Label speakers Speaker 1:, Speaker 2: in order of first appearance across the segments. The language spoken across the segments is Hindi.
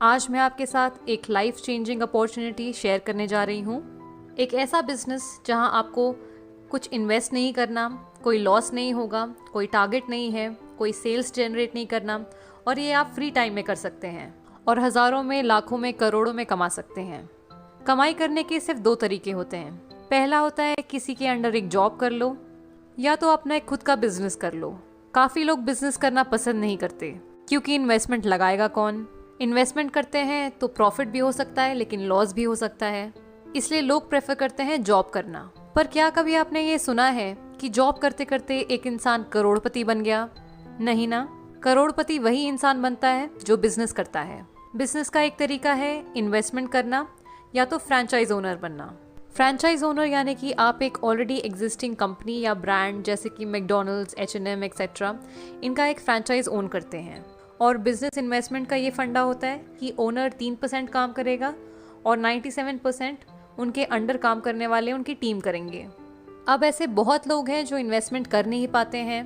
Speaker 1: आज मैं आपके साथ एक लाइफ चेंजिंग अपॉर्चुनिटी शेयर करने जा रही हूँ। एक ऐसा बिजनेस जहाँ आपको कुछ इन्वेस्ट नहीं करना, कोई लॉस नहीं होगा, कोई टारगेट नहीं है, कोई सेल्स जनरेट नहीं करना, और ये आप फ्री टाइम में कर सकते हैं और हज़ारों में, लाखों में, करोड़ों में कमा सकते हैं। कमाई करने के सिर्फ 2 तरीके होते हैं। पहला होता है किसी के अंडर एक जॉब कर लो, या तो अपना एक खुद का बिजनेस कर लो। काफ़ी लोग बिजनेस करना पसंद नहीं करते क्योंकि इन्वेस्टमेंट लगाएगा कौन। इन्वेस्टमेंट करते हैं तो प्रॉफिट भी हो सकता है लेकिन लॉस भी हो सकता है, इसलिए लोग प्रेफर करते हैं जॉब करना। पर क्या कभी आपने ये सुना है कि जॉब करते करते एक इंसान करोड़पति बन गया? नहीं ना। करोड़पति वही इंसान बनता है जो बिजनेस करता है। बिजनेस का एक तरीका है इन्वेस्टमेंट करना या तो फ्रेंचाइज ओनर बनना। फ्रेंचाइज ओनर यानी कि आप एक ऑलरेडी एग्जिस्टिंग कंपनी या ब्रांड जैसे कि मैकडॉनल्ड्स, H&M एक्सेट्रा, इनका एक फ्रेंचाइज ओन करते हैं। और बिजनेस इन्वेस्टमेंट का ये फंडा होता है कि ओनर 3% काम करेगा और 97% उनके अंडर काम करने वाले उनकी टीम करेंगे। अब ऐसे बहुत लोग हैं जो इन्वेस्टमेंट कर नहीं पाते हैं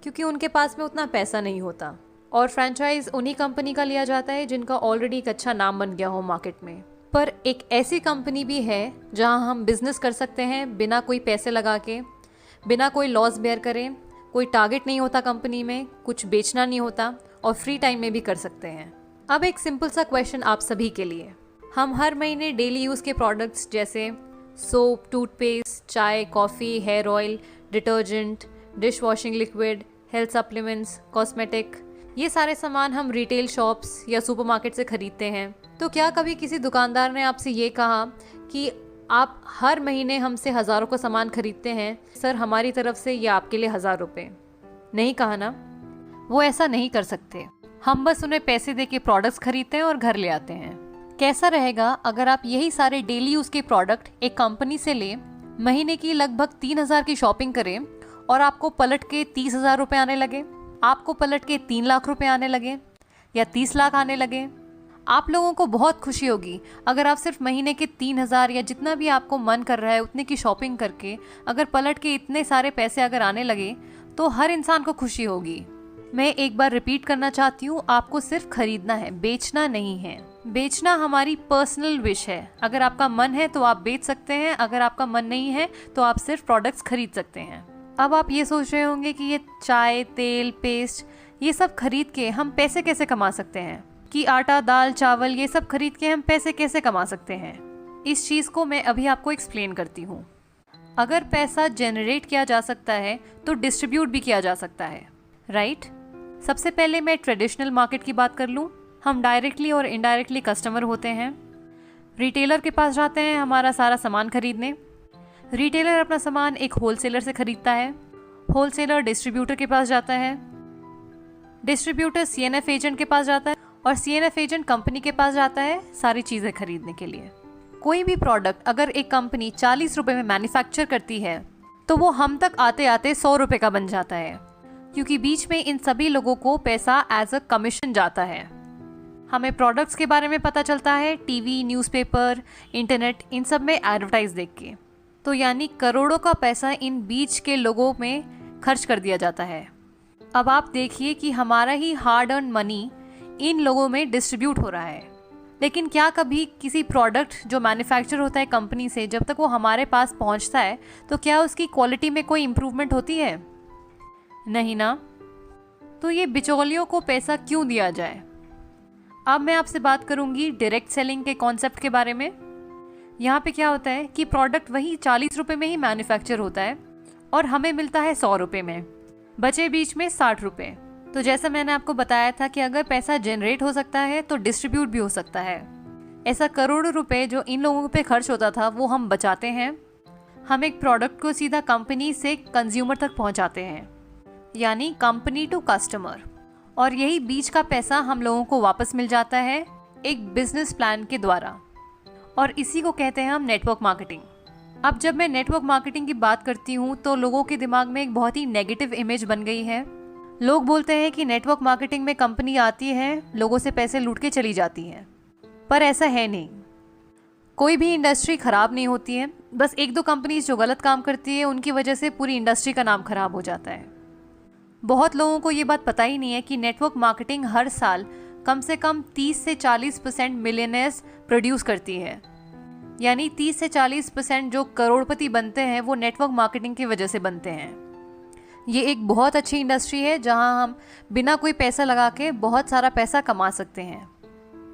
Speaker 1: क्योंकि उनके पास में उतना पैसा नहीं होता, और फ्रेंचाइज उन्हीं कंपनी का लिया जाता है जिनका ऑलरेडी एक अच्छा नाम बन गया हो मार्केट में। पर एक ऐसी कंपनी भी है जहां हम बिजनेस कर सकते हैं बिना कोई पैसे लगा के, बिना कोई लॉस बेयर करें, कोई टारगेट नहीं होता कंपनी में, कुछ बेचना नहीं होता और फ्री टाइम में भी कर सकते हैं। अब एक सिंपल सा क्वेश्चन आप सभी के लिए। हम हर महीने डेली यूज़ के प्रोडक्ट्स जैसे सोप, टूथपेस्ट, चाय, coffee, hair oil, detergent, dish washing liquid, health supplements, cosmetic, ये सारे सामान हम रिटेल शॉप्स या सुपरमार्केट से खरीदते हैं। तो क्या कभी किसी दुकानदार ने आपसे ये कहा कि आप हर महीने हमसे हज़ारों का सामान खरीदते हैं, सर हमारी तरफ से ये आपके लिए 1000 रुपये? नहीं कहा ना। वो ऐसा नहीं कर सकते। हम बस उन्हें पैसे दे के प्रोडक्ट्स खरीदते हैं और घर ले आते हैं। कैसा रहेगा अगर आप यही सारे डेली यूज़ के प्रोडक्ट एक कंपनी से लें, महीने की लगभग 3000 की शॉपिंग करें और आपको पलट के 30,000 रुपये आने लगे, आपको पलट के 3 लाख रुपए आने लगे या 30 लाख आने लगे? आप लोगों को बहुत खुशी होगी अगर आप सिर्फ महीने के 3000 या जितना भी आपको मन कर रहा है उतने की शॉपिंग करके अगर पलट के इतने सारे पैसे अगर आने लगे तो हर इंसान को खुशी होगी। मैं एक बार रिपीट करना चाहती हूँ, आपको सिर्फ खरीदना है, बेचना नहीं है। बेचना हमारी पर्सनल विश है। अगर आपका मन है तो आप बेच सकते हैं, अगर आपका मन नहीं है तो आप सिर्फ प्रोडक्ट्स खरीद सकते हैं। अब आप ये सोच रहे होंगे कि ये चाय, तेल, पेस्ट, ये सब खरीद के हम पैसे कैसे कमा सकते हैं, कि आटा, दाल, चावल ये सब खरीद के हम पैसे कैसे कमा सकते हैं। इस चीज़ को मैं अभी आपको एक्सप्लेन करती हूँ। अगर पैसा जनरेट किया जा सकता है तो डिस्ट्रीब्यूट भी किया जा सकता है, राइट? सबसे पहले मैं ट्रेडिशनल मार्केट की बात कर लूँ। हम डायरेक्टली और इनडायरेक्टली कस्टमर होते हैं। रिटेलर के पास जाते हैं हमारा सारा सामान खरीदने। रिटेलर अपना सामान एक होलसेलर से खरीदता है। होलसेलर डिस्ट्रीब्यूटर के पास जाता है। डिस्ट्रीब्यूटर CNF एजेंट के पास जाता है और CNF एजेंट कंपनी के पास जाता है सारी चीज़ें खरीदने के लिए। कोई भी प्रोडक्ट अगर एक कंपनी 40 रुपये में मैन्युफैक्चर करती है तो वो हम तक आते आते 100 रुपये का बन जाता है, क्योंकि बीच में इन सभी लोगों को पैसा एज अ कमीशन जाता है। हमें प्रोडक्ट्स के बारे में पता चलता है टीवी, न्यूज़पेपर, इंटरनेट, इन सब में एडवर्टाइज देख के। तो यानी करोड़ों का पैसा इन बीच के लोगों में खर्च कर दिया जाता है। अब आप देखिए कि हमारा ही हार्ड अर्न मनी इन लोगों में डिस्ट्रीब्यूट हो रहा है। लेकिन क्या कभी किसी प्रोडक्ट जो मैन्युफैक्चर होता है कंपनी से, जब तक वो हमारे पास पहुंचता है तो क्या उसकी क्वालिटी में कोई इम्प्रूवमेंट होती है? नहीं ना। तो ये बिचौलियों को पैसा क्यों दिया जाए? अब मैं आपसे बात करूंगी डायरेक्ट सेलिंग के कॉन्सेप्ट के बारे में। यहाँ पे क्या होता है कि प्रोडक्ट वही 40 रुपये में ही मैन्युफैक्चर होता है और हमें मिलता है 100 रुपये में, बचे बीच में 60 रुपये। तो जैसा मैंने आपको बताया था कि अगर पैसा जनरेट हो सकता है तो डिस्ट्रीब्यूट भी हो सकता है। ऐसा करोड़ों रुपए जो इन लोगों पे खर्च होता था वो हम बचाते हैं। हम एक प्रोडक्ट को सीधा कंपनी से कंज्यूमर तक पहुंचाते हैं, यानी कंपनी टू कस्टमर, और यही बीच का पैसा हम लोगों को वापस मिल जाता है एक बिजनेस प्लान के द्वारा, और इसी को कहते हैं हम नेटवर्क मार्केटिंग। अब जब मैं नेटवर्क मार्केटिंग की बात करती हूँ तो लोगों के दिमाग में एक बहुत ही नेगेटिव इमेज बन गई है। लोग बोलते हैं कि नेटवर्क मार्केटिंग में कंपनी आती है, लोगों से पैसे लूट के चली जाती है, पर ऐसा है नहीं। कोई भी इंडस्ट्री ख़राब नहीं होती है, बस 1-2 कंपनीज जो गलत काम करती है उनकी वजह से पूरी इंडस्ट्री का नाम खराब हो जाता है। बहुत लोगों को ये बात पता ही नहीं है कि नेटवर्क मार्केटिंग हर साल कम से कम 30 से 40% मिलियनेयर्स प्रोड्यूस करती है। यानी 30 से 40% जो करोड़पति बनते हैं वो नेटवर्क मार्केटिंग की वजह से बनते हैं। ये एक बहुत अच्छी इंडस्ट्री है जहां हम बिना कोई पैसा लगा के बहुत सारा पैसा कमा सकते हैं।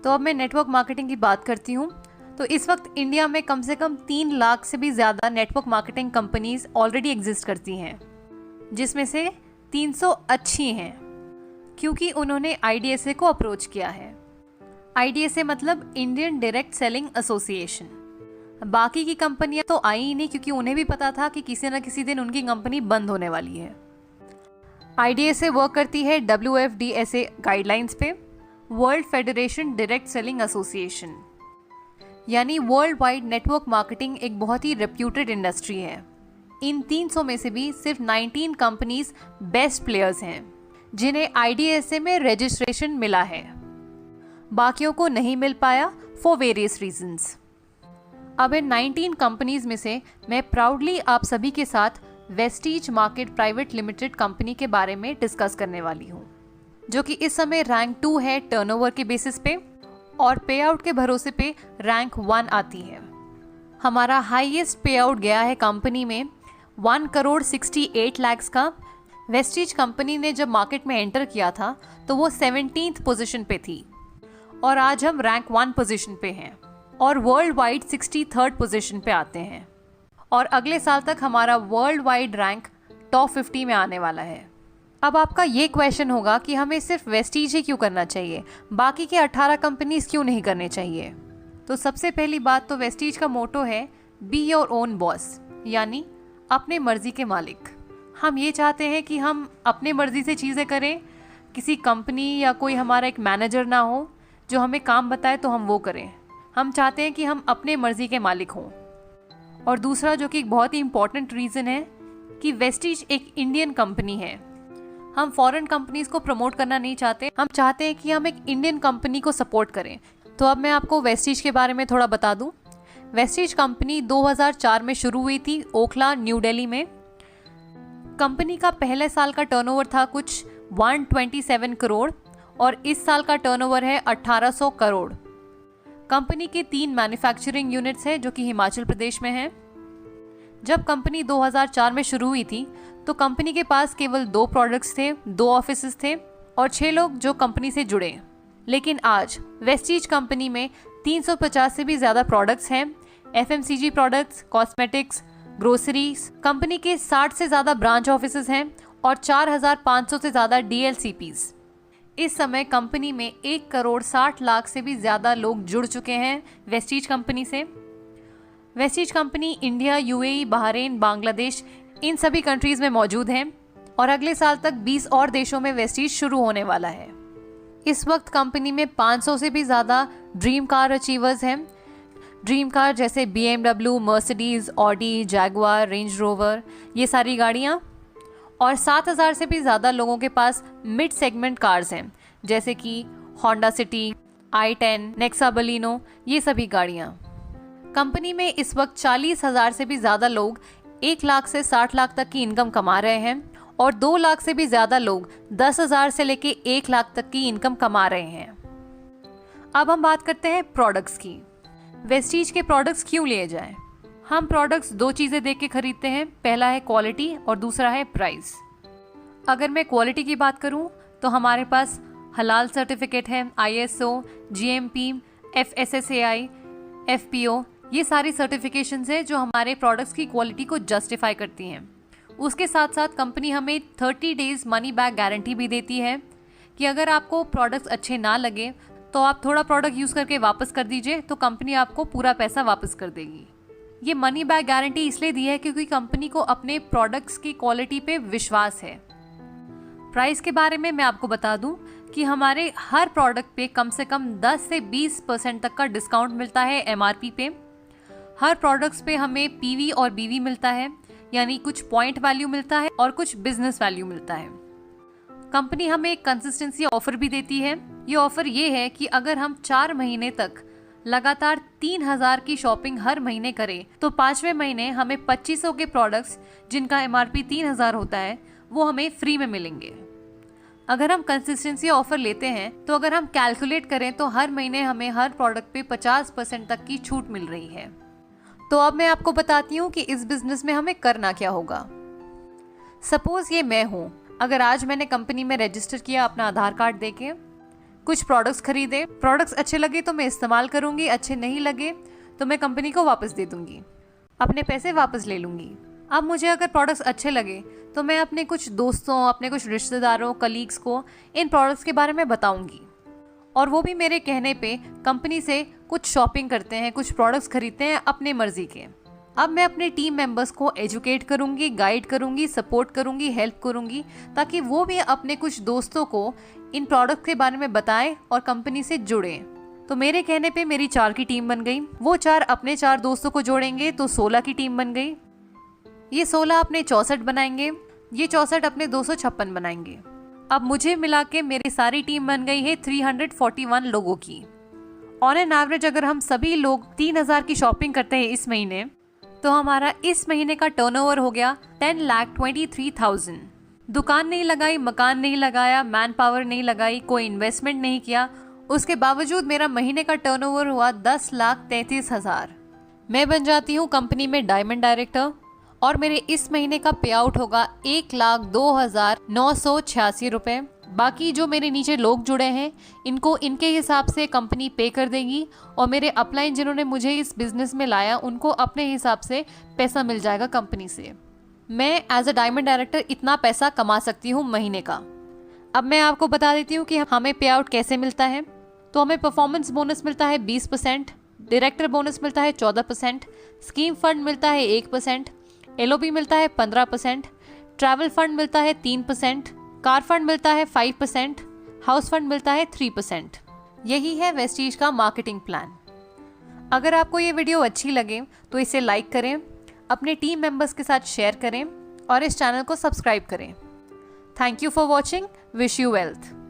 Speaker 1: तो अब मैं नेटवर्क मार्केटिंग की बात करती हूँ। तो इस वक्त इंडिया में कम से कम 3 लाख से भी ज़्यादा network marketing companies already exist करती हैं, जिसमें से 300 अच्छी हैं क्योंकि उन्होंने IDSA को अप्रोच किया है। IDSA मतलब इंडियन डायरेक्ट सेलिंग एसोसिएशन। बाकी की कंपनियां तो आई ही नहीं क्योंकि उन्हें भी पता था कि किसी न किसी दिन उनकी कंपनी बंद होने वाली है। IDSA वर्क करती है WFDSA गाइडलाइंस पे, world federation direct selling association. यानी वर्ल्ड वाइड नेटवर्क मार्केटिंग एक बहुत ही रेप्यूटेड इंडस्ट्री है। इन 300 में से भी सिर्फ 19 कंपनीज बेस्ट प्लेयर्स हैं जिन्हें IDSA में रजिस्ट्रेशन मिला है। बाकियों को नहीं मिल पाया फॉर वेरियस रीजंस। अब इन 19 कंपनीज में से मैं प्राउडली आप सभी के साथ Vestige market private limited company के बारे में डिस्कस करने वाली हूँ, जो कि इस समय रैंक 2 है टर्नओवर के बेसिस पे और पे आउट के भरोसे पे रैंक 1 आती है। हमारा हाईएस्ट पे आउट गया है कंपनी में 1,68 लाख का। वेस्टीज कंपनी ने जब मार्केट में एंटर किया था तो वो 17th पोजीशन पे थी और आज हम रैंक 1 पोजीशन पे हैं और वर्ल्ड वाइड 63rd पोजीशन पे आते हैं। और अगले साल तक हमारा वर्ल्ड वाइड रैंक टॉप 50 में आने वाला है। अब आपका ये क्वेश्चन होगा कि हमें सिर्फ वेस्टीज ही क्यों करना चाहिए, बाकी के 18 कंपनीज क्यों नहीं करने चाहिए। तो सबसे पहली बात तो वेस्टीज का मोटो है बी योर ओन बॉस, यानी अपने मर्जी के मालिक। हम ये चाहते हैं कि हम अपने मर्जी से चीज़ें करें, किसी कंपनी या कोई हमारा एक मैनेजर ना हो जो हमें काम बताए तो हम वो करें। हम चाहते हैं कि हम अपने मर्जी के मालिक हों। और दूसरा जो कि एक बहुत ही इंपॉर्टेंट रीज़न है कि वेस्टीज एक इंडियन कंपनी है। हम फॉरेन कंपनीज को प्रमोट करना नहीं चाहते, हम चाहते हैं कि हम एक इंडियन कंपनी को सपोर्ट करें। तो अब मैं आपको वेस्टीज के बारे में थोड़ा बता दूं। वेस्टीज कंपनी 2004 में शुरू हुई थी ओखला, न्यू दिल्ली में। कंपनी का पहले साल का टर्नओवर था कुछ 127 करोड़ और इस साल का टर्नओवर है 1800 करोड़। कंपनी के 3 मैन्युफैक्चरिंग यूनिट्स हैं जो कि हिमाचल प्रदेश में हैं। जब कंपनी 2004 में शुरू हुई थी तो कंपनी के पास केवल 2 प्रोडक्ट्स थे, 2 ऑफिसेस थे और 6 लोग जो कंपनी से जुड़े। लेकिन आज वेस्टीज कंपनी में 350 से भी ज़्यादा प्रोडक्ट्स हैं। FMCG products, cosmetics, groceries. Company के 60 से ज़्यादा ब्रांच ऑफिसेस हैं और 4500 से ज़्यादा DLCPs। इस समय कंपनी में 1,60,00,000 से भी ज़्यादा लोग जुड़ चुके हैं वेस्टीज कंपनी से। Vestige company India, UAE, Bahrain, Bangladesh इन सभी कंट्रीज़ में मौजूद हैं और अगले साल तक 20 और देशों में वेस्टीज शुरू होने वाला है। इस वक्त कंपनी में 500 से भी ज़्यादा ड्रीम कार अचीवर्स हैं। ड्रीम कार जैसे BMW, Mercedes, Audi, Jaguar, range rover, ये सारी गाड़ियाँ। और 7,000 से भी ज़्यादा लोगों के पास मिड सेगमेंट कार्स हैं जैसे कि Honda city, i10, Nexa Baleno, ये सभी गाड़ियाँ। कंपनी में इस वक्त 40,000 से भी ज़्यादा लोग 1 लाख से 60 लाख तक की इनकम कमा रहे हैं और 2 लाख से भी ज़्यादा लोग 10,000 से लेके 1 लाख तक की इनकम कमा रहे हैं। अब हम बात करते हैं प्रोडक्ट्स की। वेस्टीज के प्रोडक्ट्स क्यों लिए जाएं? हम प्रोडक्ट्स 2 चीज़ें देख के खरीदते हैं, पहला है क्वालिटी और दूसरा है प्राइस। अगर मैं क्वालिटी की बात करूं तो हमारे पास हलाल सर्टिफिकेट है, ISO, GMP, FSSAI, FPO, ये सारी सर्टिफिकेशंस हैं जो हमारे प्रोडक्ट्स की क्वालिटी को जस्टिफाई करती हैं। उसके साथ साथ कंपनी हमें 30 डेज मनी बैक गारंटी भी देती है कि अगर आपको प्रोडक्ट्स अच्छे ना लगे तो आप थोड़ा प्रोडक्ट यूज़ करके वापस कर दीजिए, तो कंपनी आपको पूरा पैसा वापस कर देगी। ये मनी बैक गारंटी इसलिए दी है क्योंकि कंपनी को अपने प्रोडक्ट्स की क्वालिटी पे विश्वास है। प्राइस के बारे में मैं आपको बता दूं कि हमारे हर प्रोडक्ट पे कम से कम 10 से 20% तक का डिस्काउंट मिलता है MRP पे। हर प्रोडक्ट्स पे हमें PV और BV मिलता है, यानी कुछ पॉइंट वैल्यू मिलता है और कुछ बिजनेस वैल्यू मिलता है। कंपनी हमें एक कंसिस्टेंसी ऑफर भी देती है। ये ऑफर ये है कि अगर हम 4 महीने तक लगातार 3,000 की शॉपिंग हर महीने करें तो 5वें महीने हमें 2500 के प्रोडक्ट्स जिनका MRP 3,000 होता है वो हमें फ्री में मिलेंगे। अगर हम कंसिस्टेंसी ऑफर लेते हैं तो अगर हम कैलकुलेट करें तो हर महीने हमें हर प्रोडक्ट पे 50% तक की छूट मिल रही है। तो अब मैं आपको बताती हूँ कि इस बिजनेस में हमें करना क्या होगा। सपोज ये मैं हूँ, अगर आज मैंने कंपनी में रजिस्टर किया अपना आधार कार्ड देके, कुछ प्रोडक्ट्स खरीदे, प्रोडक्ट्स अच्छे लगे तो मैं इस्तेमाल करूँगी, अच्छे नहीं लगे तो मैं कंपनी को वापस दे दूँगी, अपने पैसे वापस ले लूँगी। अब मुझे अगर प्रोडक्ट्स अच्छे लगे तो मैं अपने कुछ दोस्तों, अपने कुछ रिश्तेदारों, कलीग्स को इन प्रोडक्ट्स के बारे में बताऊंगी और वो भी मेरे कहने पे कंपनी से कुछ शॉपिंग करते हैं, कुछ प्रोडक्ट्स खरीदते हैं अपने मर्जी के। अब मैं अपने टीम मेंबर्स को एजुकेट करूंगी, गाइड करूंगी, सपोर्ट करूंगी, हेल्प करूंगी ताकि वो भी अपने कुछ दोस्तों को इन प्रोडक्ट के बारे में बताएं और कंपनी से जुड़ें। तो मेरे कहने पे मेरी 4 की टीम बन गई, वो 4 अपने 4 दोस्तों को जोड़ेंगे तो 16 की टीम बन गई, ये 16 अपने 64 बनाएंगे, ये 64 अपने 256 बनाएंगे। अब मुझे मिला के मेरी सारी टीम बन गई है 341 लोगों की। ऑन एन एवरेज अगर हम सभी लोग 3000 की शॉपिंग करते हैं इस महीने, तो हमारा इस महीने का टर्नओवर हो गया 10,23,000। दुकान नहीं लगाई, मकान नहीं लगाया, मैन पावर नहीं लगाई, कोई इन्वेस्टमेंट नहीं किया, उसके बावजूद मेरा महीने का टर्नओवर हुआ 10,33,000। मैं बन जाती हूँ कंपनी में डायमंड डायरेक्टर और मेरे इस महीने का पे आउट होगा 1,02,986 रुपये। बाकी जो मेरे नीचे लोग जुड़े हैं इनको इनके हिसाब से कंपनी पे कर देगी और मेरे अपलाइन जिन्होंने मुझे इस बिज़नेस में लाया उनको अपने हिसाब से पैसा मिल जाएगा कंपनी से। मैं एज अ डायमंड डायरेक्टर इतना पैसा कमा सकती हूँ महीने का। अब मैं आपको बता देती हूँ कि हमें पे आउट कैसे मिलता है। तो हमें परफॉर्मेंस बोनस मिलता है 20%, डायरेक्टर बोनस मिलता है 14%, स्कीम फंड मिलता है 1%, LOP मिलता है 15%, ट्रैवल फंड मिलता है 3%, कार फंड मिलता है 5%, हाउस फंड मिलता है 3%। यही है वेस्टीज का मार्केटिंग प्लान। अगर आपको ये वीडियो अच्छी लगे तो इसे लाइक करें, अपने टीम मेंबर्स के साथ शेयर करें और इस चैनल को सब्सक्राइब करें। Thank you for watching. Wish you wealth.